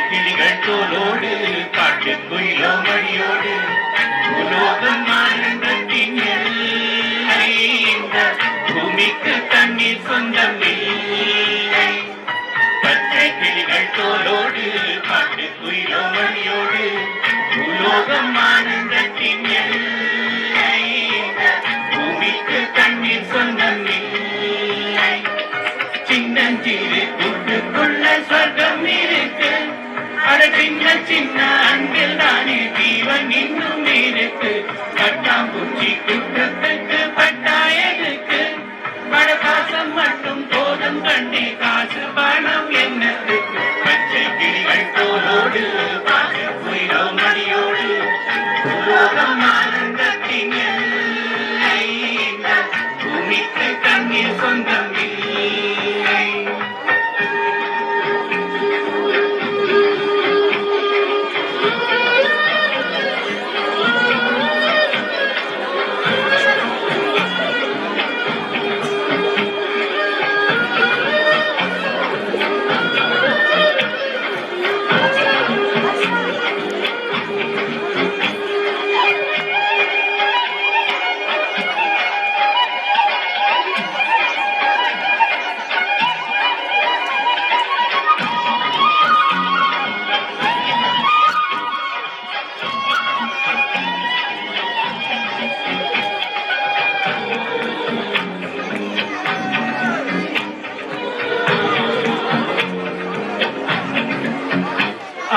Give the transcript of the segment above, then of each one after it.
கிளிகள் தோலோடு காட்டுக்குயிலோ மடியோடு உலோகம் ஆனந்தத்தின் எல்லை. இந்த பூமிக்கு தண்ணீர் சொந்தம் இல்லை. பச்சை கிளிகள் தோலோடு காட்டுக்குயிலோ மடியோடு உலோகம் ஆனந்தத்தின் எல்லை. இந்த பூமிக்கு தண்ணீர் சொந்தம் இல்லை. சின்னஞ்சிறு கூட்டுக்குள்ள சொர்க்கம் இருக்கு. அட சின்ன சின்ன அன்பில் தானே ஜீவன் இன்னும் இருக்கு. பட்டாம்பூச்சி குற்றத்துக்கு பட்டாயதுக்கு படபாசம் மட்டும் போதும் கண்ணே, காசு பணம் என்னத்துக்கு. பச்சை கிளிகள் தோலோடு பாட்டுக்குயிலோ மடியோடு உலோகம் ஆனந்தத்தின் எல்லை. இந்த பூமிக்கு தண்ணீர் சொந்தம் இல்லை.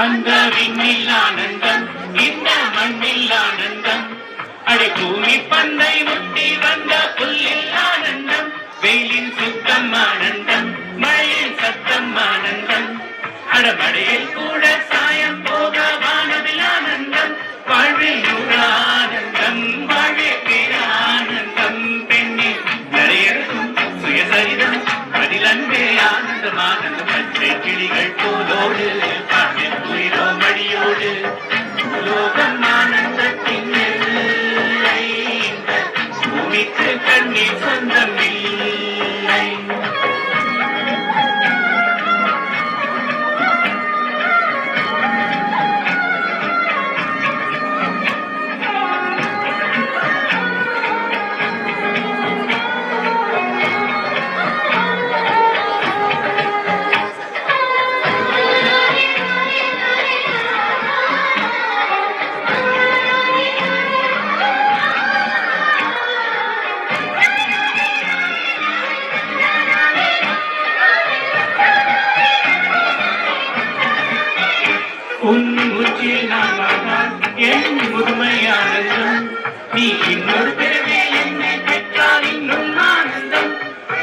அந்த விண்ணில் ஆனந்தம், இந்த மண்ணில் ஆனந்தம். அடி பூமி பந்தை முட்டி வந்த புல்லில் ஆனந்தம். வெயிலின் சுத்தம் ஆனந்தம், மழையின் சத்தம் ஆனந்தம். அடமடையில் கூட சாயம் போக வானவில் ஆனந்தம். வாழ்வில் நூறு ஆனந்தம், வாழே பேரானந்தம். பெண்ணில் நிறையெழுதும் சுயசரிதம், அதில் அன்பே ஆனந்தம் ஆனந்தம். பச்சை கிளிகள் போலோடு பாட்டுக்குயிலோ மடியோடு உலோகம் ஆனந்தத்தின் எல்லை. இந்த பூமிக்கு கண்ணீர் சொந்தம் இல்லை. உன் மூச்சில் நான் வாழ்ந்தால் என் முதுமையானந்தம். நீ இன்னொரு பிறவே என்னை பெற்றால் இன்னும் ஆனந்தம்.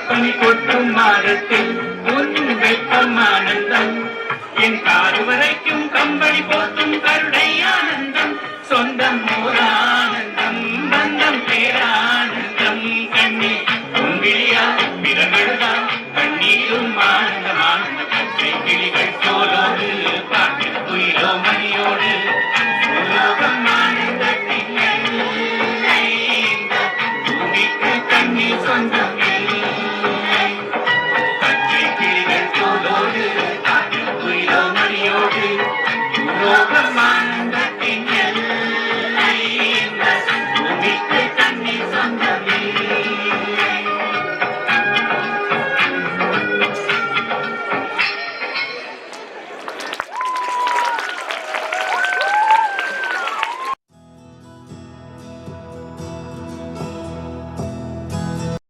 பனி கொட்டும் மாதத்தில் உன் வெப்பம் ஆனந்தம். என் காது வரைக்கும் கம்பளி போற்றும் கருணை ஆனந்தம். சொந்தம் ஓர் ஆனந்தம், பந்தம் பேரானந்தம். கண்ணே உன் விழியா பிறகழுதா கண்ணீரும் ஆனந்தம் ஆனந்தம். பச்சை கிளிகள் தோலோடு பாட்டுக்குயிலோ மணியோடு உலோகம் ஆனந்தத்தின் எல்லை. இந்த பூமிக்கு கண்ணீர் சொந்தம்